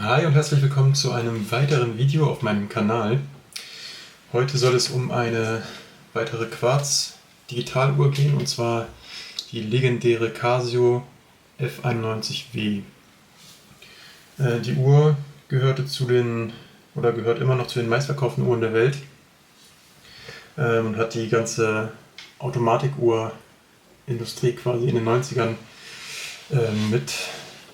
Hi und herzlich willkommen zu einem weiteren Video auf meinem Kanal. Heute soll es um eine weitere Quarz-Digitaluhr gehen, und zwar die legendäre Casio F91W. Die Uhr gehört immer noch zu den meistverkauften Uhren der Welt und hat die ganze Automatikuhr-Industrie quasi in den 90ern mit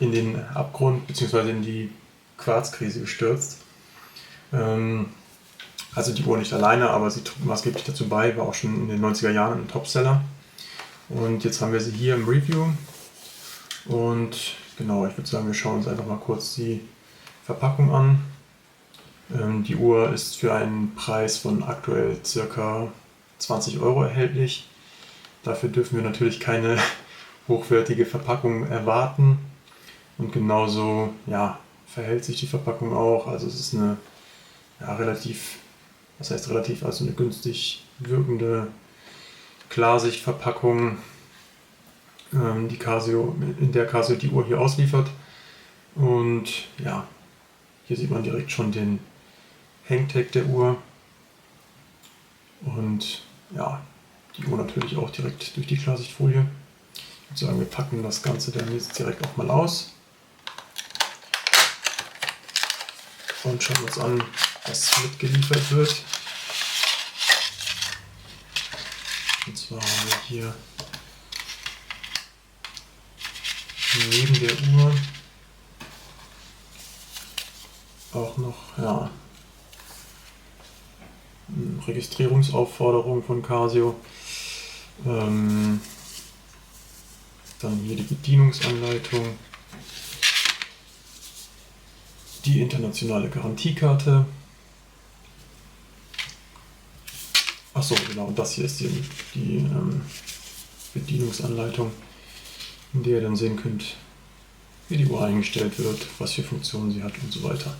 in den Abgrund bzw. in die Quarzkrise gestürzt. Also die Uhr nicht alleine, aber sie trug maßgeblich dazu bei, war auch schon in den 90er Jahren ein Topseller. Und jetzt haben wir sie hier im Review. Und genau, ich würde sagen, wir schauen uns einfach mal kurz die Verpackung an. Die Uhr ist für einen Preis von aktuell ca. 20 Euro erhältlich. Dafür dürfen wir natürlich keine hochwertige Verpackung erwarten. Und genauso verhält sich die Verpackung auch. Also es ist eine also eine günstig wirkende Klarsichtverpackung, in der Casio die Uhr hier ausliefert. Und ja, hier sieht man direkt schon den Hangtag der Uhr. Und ja, die Uhr natürlich auch direkt durch die Klarsichtfolie. Ich würde sagen, wir packen das Ganze dann jetzt direkt auch mal aus. Und schauen uns an, was mitgeliefert wird. Und zwar haben wir hier neben der Uhr auch noch eine Registrierungsaufforderung von Casio. Dann hier die Bedienungsanleitung, die internationale Garantiekarte. Achso, genau, das hier ist die Bedienungsanleitung, in der ihr dann sehen könnt, wie die Uhr eingestellt wird, was für Funktionen sie hat und so weiter.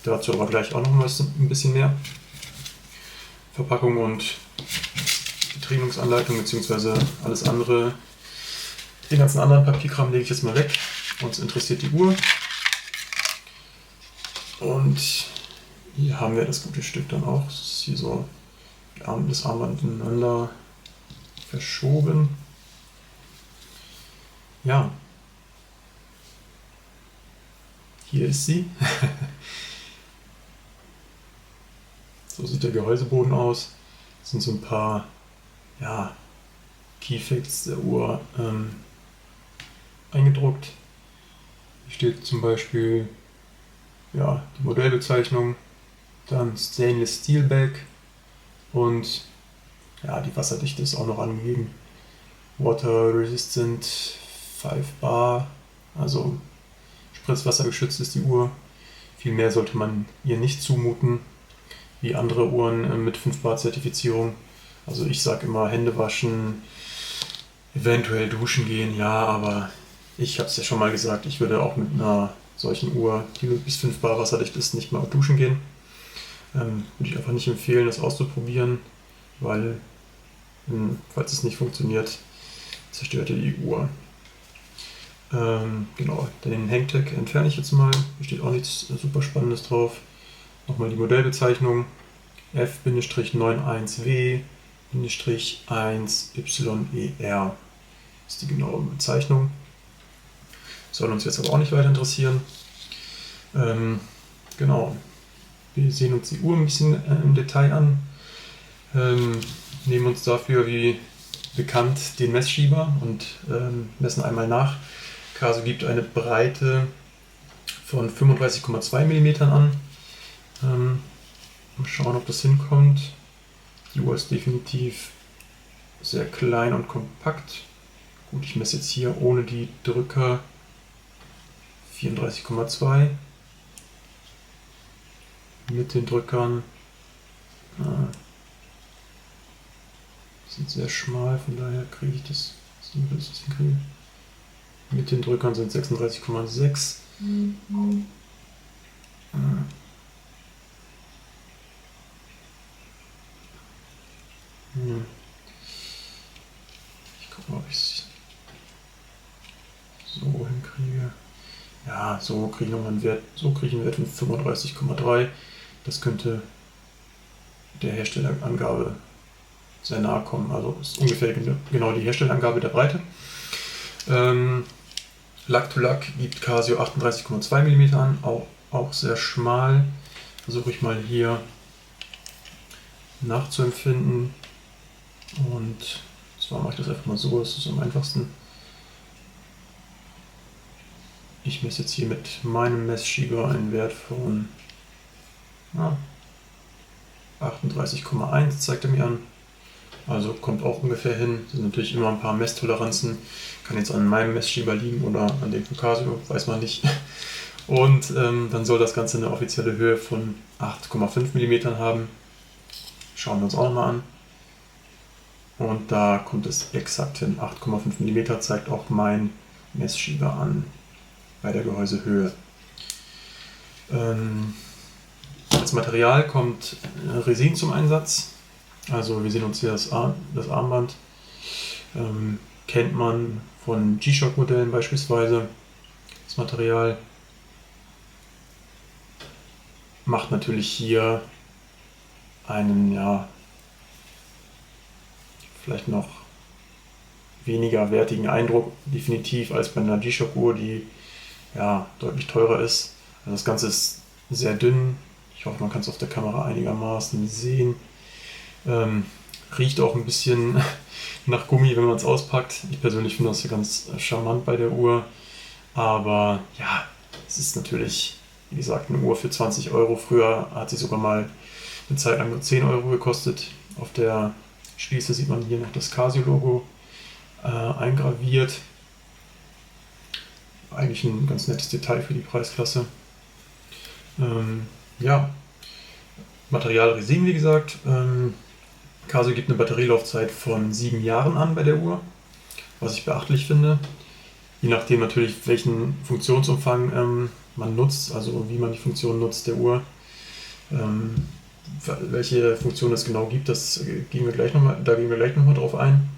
Dazu aber gleich auch noch mal ein bisschen mehr. Verpackung und Bedienungsanleitung bzw. alles andere. Den ganzen anderen Papierkram lege ich jetzt mal weg. Uns interessiert die Uhr. Und hier haben wir das gute Stück dann auch. Das ist hier so das Armband ineinander verschoben. Ja, hier ist sie. So sieht der Gehäuseboden aus. Das sind so ein paar Keyfacts der Uhr eingedruckt. Hier steht zum Beispiel die Modellbezeichnung, dann Stainless Steel Back und die Wasserdichte ist auch noch angegeben. Water Resistant 5 Bar, also spritzwassergeschützt ist die Uhr. Viel mehr sollte man ihr nicht zumuten, wie andere Uhren mit 5 Bar Zertifizierung. Also ich sage immer Hände waschen, eventuell duschen gehen, ja, aber ich habe es ja schon mal gesagt, ich würde auch mit einer solchen Uhr, die bis 5 Bar wasserdicht ist, nicht mal duschen gehen. Würde ich einfach nicht empfehlen, das auszuprobieren, weil falls es nicht funktioniert, zerstört ihr die Uhr. Genau, den Hangtag entferne ich jetzt mal, hier steht auch nichts super Spannendes drauf. Nochmal die Modellbezeichnung F-91W-1YER ist die genaue Bezeichnung. Soll uns jetzt aber auch nicht weiter interessieren. Genau, wir sehen uns die Uhr ein bisschen im Detail an. Nehmen uns dafür wie bekannt den Messschieber und messen einmal nach. Casio gibt eine Breite von 35,2 mm an. Mal schauen, ob das hinkommt. Die Uhr ist definitiv sehr klein und kompakt. Gut, ich messe jetzt hier ohne die Drücker 34,2. Mit den Drückern sind sehr schmal, von daher kriege ich das hinkriege. Mit den Drückern sind 36,6. Ich gucke mal, ob ich es so hinkriege. Ja, ja, so kriege ich einen Wert von 35,3. Das könnte der Herstellerangabe sehr nahe kommen. Also ist ungefähr genau die Herstellerangabe der Breite. Lack-to-Lack gibt Casio 38,2 mm an, auch sehr schmal. Versuche ich mal hier nachzuempfinden. Und zwar mache ich das einfach mal so, das ist am einfachsten. Ich messe jetzt hier mit meinem Messschieber einen Wert von 38,1 zeigt er mir an. Also kommt auch ungefähr hin. Das sind natürlich immer ein paar Messtoleranzen. Kann jetzt an meinem Messschieber liegen oder an dem von Casio, weiß man nicht. Und dann soll das Ganze eine offizielle Höhe von 8,5 mm haben. Schauen wir uns auch nochmal an. Und da kommt es exakt hin. 8,5 mm zeigt auch mein Messschieber an bei der Gehäusehöhe. Als Material kommt Resin zum Einsatz. Also wir sehen uns hier das Armband. Kennt man von G-Shock-Modellen beispielsweise. Das Material macht natürlich hier einen, ja, vielleicht noch weniger wertigen Eindruck, definitiv, als bei einer G-Shock-Uhr, die ja deutlich teurer ist. Also das Ganze ist sehr dünn. Ich hoffe, man kann es auf der Kamera einigermaßen sehen. Riecht auch ein bisschen nach Gummi, wenn man es auspackt. Ich persönlich finde das ja ganz charmant bei der Uhr. Aber ja, es ist natürlich, wie gesagt, eine Uhr für 20 Euro. Früher hat sie sogar mal eine Zeit lang nur 10 Euro gekostet. Auf der Schließe sieht man hier noch das Casio-Logo eingraviert. Eigentlich ein ganz nettes Detail für die Preisklasse. Ja, Material Resin, wie gesagt. Casio gibt eine Batterielaufzeit von 7 Jahren an bei der Uhr, was ich beachtlich finde. Je nachdem natürlich, welchen Funktionsumfang man nutzt, also wie man die Funktion nutzt der Uhr. Welche Funktion es genau gibt, da gehen wir gleich nochmal drauf ein.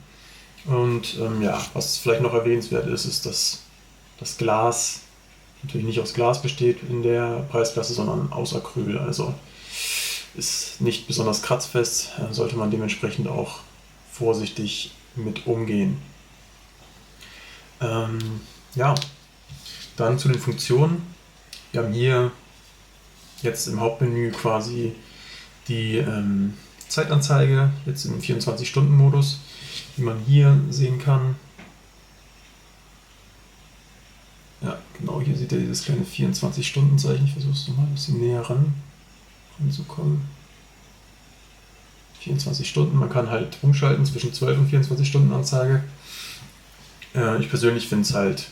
Und ja, was vielleicht noch erwähnenswert ist, ist, dass das Glas natürlich nicht aus Glas besteht in der Preisklasse, sondern aus Acryl. Also ist nicht besonders kratzfest, sollte man dementsprechend auch vorsichtig mit umgehen. Ja, dann zu den Funktionen. Wir haben hier jetzt im Hauptmenü quasi die Zeitanzeige, jetzt im 24-Stunden-Modus, die man hier sehen kann. Ja, genau, hier seht ihr dieses kleine 24-Stunden-Zeichen. Ich versuche es nochmal ein bisschen näher ranzukommen. 24 Stunden, man kann halt umschalten zwischen 12 und 24 Stunden Anzeige. Ich persönlich finde es halt,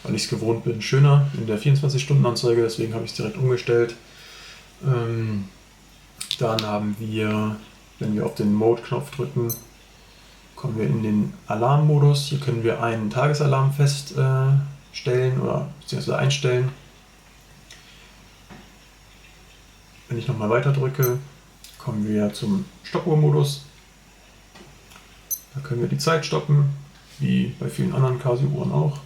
weil ich es gewohnt bin, schöner in der 24 Stunden Anzeige, deswegen habe ich es direkt umgestellt. Dann haben wir, wenn wir auf den Mode-Knopf drücken, kommen wir in den Alarmmodus. Hier können wir einen Tagesalarm feststellen oder beziehungsweise einstellen. Wenn ich nochmal weiter drücke, kommen wir zum Stoppuhr-Modus. Da können wir die Zeit stoppen, wie bei vielen anderen Casio-Uhren auch.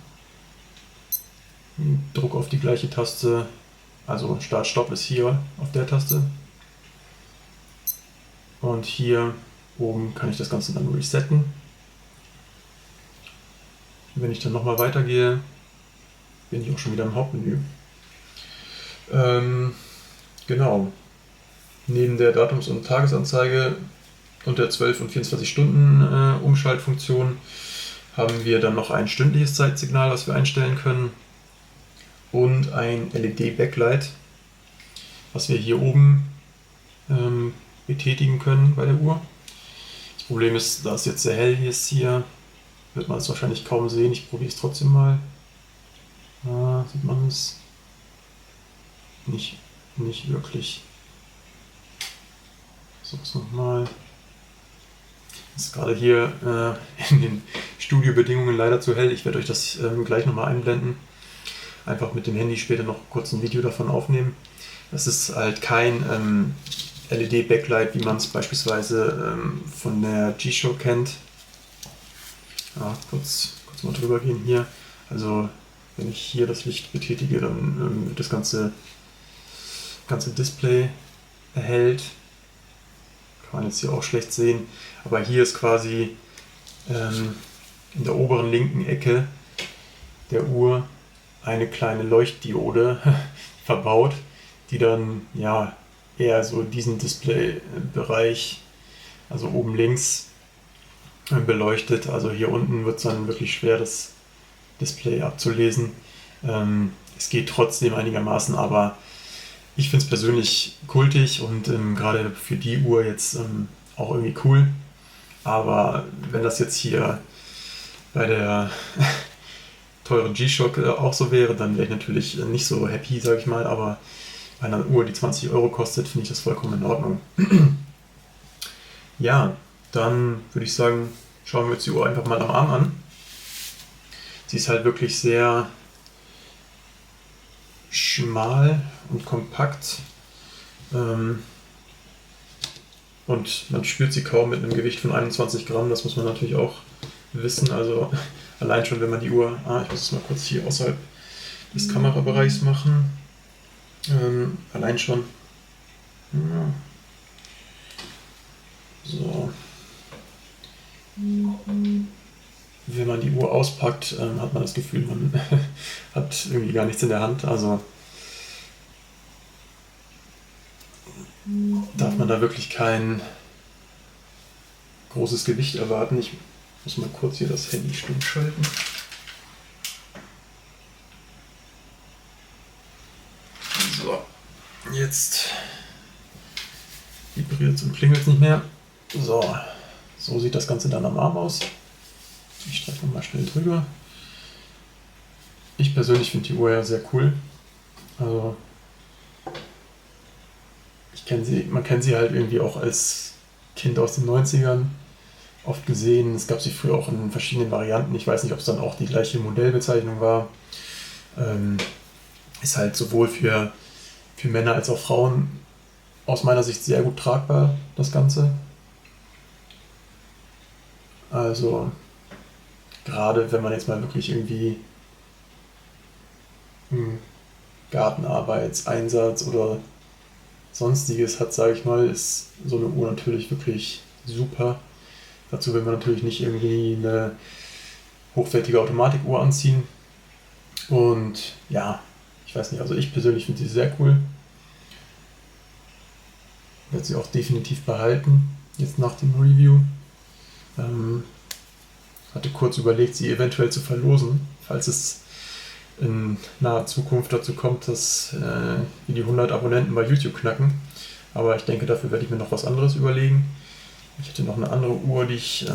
Druck auf die gleiche Taste, also Start-Stopp ist hier auf der Taste. Und hier oben kann ich das Ganze dann resetten. Wenn ich dann nochmal weitergehe, bin ich auch schon wieder im Hauptmenü. Genau. Neben der Datums- und Tagesanzeige und der 12 und 24 Stunden Umschaltfunktion haben wir dann noch ein stündliches Zeitsignal, was wir einstellen können, und ein LED-Backlight, was wir hier oben betätigen können bei der Uhr. Das Problem ist, da es jetzt sehr hell ist hier, wird man es wahrscheinlich kaum sehen. Ich probiere es trotzdem mal. Sieht man es? Nicht wirklich. Ich versuche es nochmal. Ist gerade hier in den Studiobedingungen leider zu hell. Ich werde euch das gleich nochmal einblenden. Einfach mit dem Handy später noch kurz ein Video davon aufnehmen. Das ist halt kein LED-Backlight, wie man es beispielsweise von der G-Shock kennt. Ja, kurz mal drüber gehen hier. Also wenn ich hier das Licht betätige, dann wird das ganze Display erhellt. Kann man jetzt hier auch schlecht sehen. Aber hier ist quasi in der oberen linken Ecke der Uhr eine kleine Leuchtdiode verbaut, die dann ja eher so diesen Displaybereich, also oben links, beleuchtet. Also hier unten wird es dann wirklich schwer, das Display abzulesen. Es geht trotzdem einigermaßen, aber ich finde es persönlich kultig und gerade für die Uhr jetzt auch irgendwie cool. Aber wenn das jetzt hier bei der teuren G-Shock auch so wäre, dann wäre ich natürlich nicht so happy, sage ich mal. Aber bei einer Uhr, die 20 Euro kostet, finde ich das vollkommen in Ordnung. Ja, dann würde ich sagen, schauen wir uns die Uhr einfach mal am Arm an. Sie ist halt wirklich sehr schmal und kompakt. Und man spürt sie kaum mit einem Gewicht von 21 Gramm, das muss man natürlich auch wissen. Also allein schon, wenn man die Uhr, ich muss es mal kurz hier außerhalb des Kamerabereichs machen. Allein schon, ja. So. Wenn man die Uhr auspackt, hat man das Gefühl, man hat irgendwie gar nichts in der Hand. Also darf man da wirklich kein großes Gewicht erwarten. Ich muss mal kurz hier das Handy stumm schalten. So, jetzt vibriert es und klingelt es nicht mehr. So sieht das Ganze dann am Arm aus. Ich streiche nochmal schnell drüber. Ich persönlich finde die Uhr ja sehr cool. Also man kennt sie halt irgendwie auch als Kind aus den 90ern oft gesehen. Es gab sie früher auch in verschiedenen Varianten. Ich weiß nicht, ob es dann auch die gleiche Modellbezeichnung war. Ist halt sowohl für Männer als auch Frauen aus meiner Sicht sehr gut tragbar, das Ganze. Also gerade wenn man jetzt mal wirklich irgendwie Gartenarbeitseinsatz oder sonstiges hat, sage ich mal, ist so eine Uhr natürlich wirklich super. Dazu will man natürlich nicht irgendwie eine hochwertige Automatikuhr anziehen. Und ja, ich weiß nicht, also ich persönlich finde sie sehr cool. Ich werde sie auch definitiv behalten, jetzt nach dem Review. Hatte kurz überlegt, sie eventuell zu verlosen, falls es in naher Zukunft dazu kommt, dass wir die 100 Abonnenten bei YouTube knacken. Aber ich denke, dafür werde ich mir noch was anderes überlegen. Ich hätte noch eine andere Uhr, die ich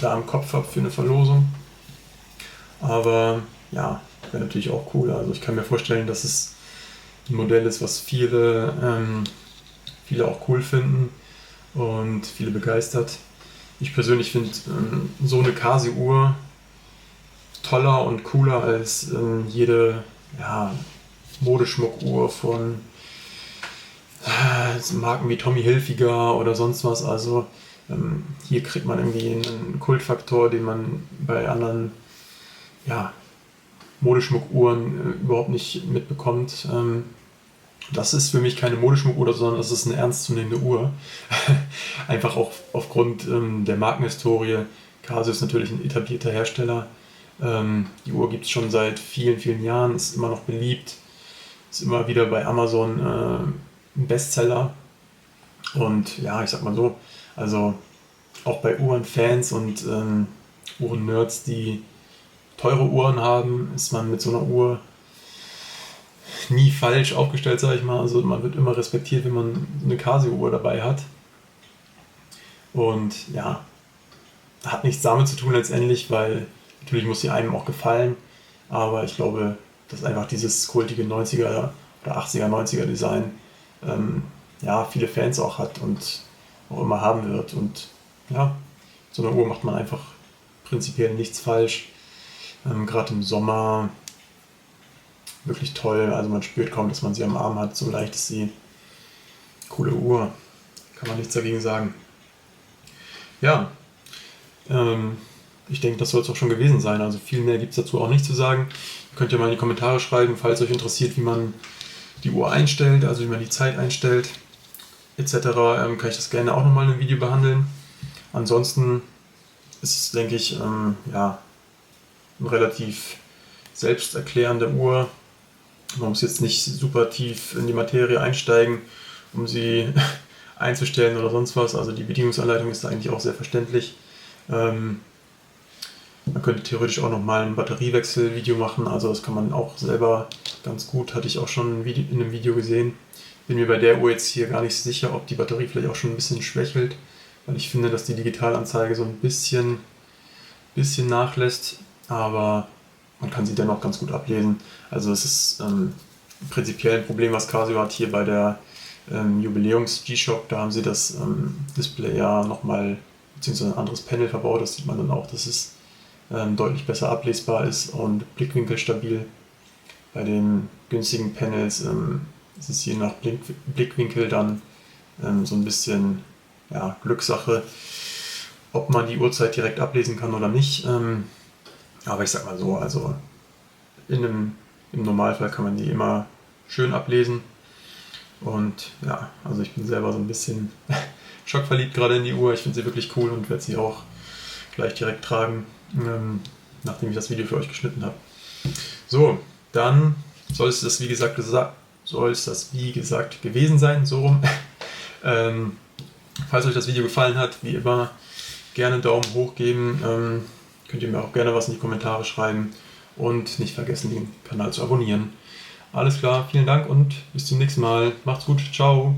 da im Kopf habe für eine Verlosung. Aber ja, wäre natürlich auch cool. Also ich kann mir vorstellen, dass es ein Modell ist, was viele auch cool finden und viele begeistert. Ich persönlich finde so eine Casio-Uhr toller und cooler als jede Modeschmuckuhr von Marken wie Tommy Hilfiger oder sonst was. Also hier kriegt man irgendwie einen Kultfaktor, den man bei anderen Modeschmuckuhren überhaupt nicht mitbekommt. Das ist für mich keine Modeschmuckuhr, sondern das ist eine ernstzunehmende Uhr. Einfach auch aufgrund der Markenhistorie. Casio ist natürlich ein etablierter Hersteller. Die Uhr gibt es schon seit vielen, vielen Jahren, ist immer noch beliebt, ist immer wieder bei Amazon ein Bestseller. Und ja, ich sag mal so, also auch bei Uhrenfans und Uhrennerds, die teure Uhren haben, ist man mit so einer Uhr nie falsch aufgestellt, sage ich mal. Also man wird immer respektiert, wenn man eine Casio-Uhr dabei hat. Und ja, hat nichts damit zu tun letztendlich, weil natürlich muss sie einem auch gefallen. Aber ich glaube, dass einfach dieses kultige 90er oder 80er, 90er Design viele Fans auch hat und auch immer haben wird. Und ja, so eine Uhr macht man einfach prinzipiell nichts falsch. Gerade im Sommer wirklich toll. Also man spürt kaum, dass man sie am Arm hat. So leicht ist sie. Coole Uhr. Kann man nichts dagegen sagen. Ja, ich denke, das soll es auch schon gewesen sein. Also viel mehr gibt es dazu auch nicht zu sagen. Ihr könnt ja mal in die Kommentare schreiben, falls euch interessiert, wie man die Uhr einstellt, also wie man die Zeit einstellt, etc. Kann ich das gerne auch nochmal in einem Video behandeln. Ansonsten ist es, denke ich, ja, eine relativ selbsterklärende Uhr. Man muss jetzt nicht super tief in die Materie einsteigen, um sie einzustellen oder sonst was. Also die Bedienungsanleitung ist da eigentlich auch sehr verständlich. Man könnte theoretisch auch nochmal ein Batteriewechsel-Video machen, also das kann man auch selber ganz gut, hatte ich auch schon in einem Video gesehen. Bin mir bei der Uhr jetzt hier gar nicht sicher, ob die Batterie vielleicht auch schon ein bisschen schwächelt, weil ich finde, dass die Digitalanzeige so ein bisschen nachlässt, aber man kann sie dennoch ganz gut ablesen. Also es ist prinzipiell ein Problem, was Casio hat hier bei der Jubiläums-G-Shock. Da haben sie das Display ja nochmal, beziehungsweise ein anderes Panel verbaut. Das sieht man dann auch, dass es deutlich besser ablesbar ist und blickwinkelstabil. Bei den günstigen Panels ist es je nach Blickwinkel dann so ein bisschen ja, Glückssache, ob man die Uhrzeit direkt ablesen kann oder nicht. Aber ich sag mal so, also im Normalfall kann man die immer schön ablesen. Und ja, also ich bin selber so ein bisschen schockverliebt gerade in die Uhr. Ich finde sie wirklich cool und werde sie auch gleich direkt tragen, nachdem ich das Video für euch geschnitten habe. So, dann soll es das wie gesagt gewesen sein, so rum. Falls euch das Video gefallen hat, wie immer, gerne einen Daumen hoch geben. Könnt ihr mir auch gerne was in die Kommentare schreiben und nicht vergessen, den Kanal zu abonnieren. Alles klar, vielen Dank und bis zum nächsten Mal. Macht's gut, ciao.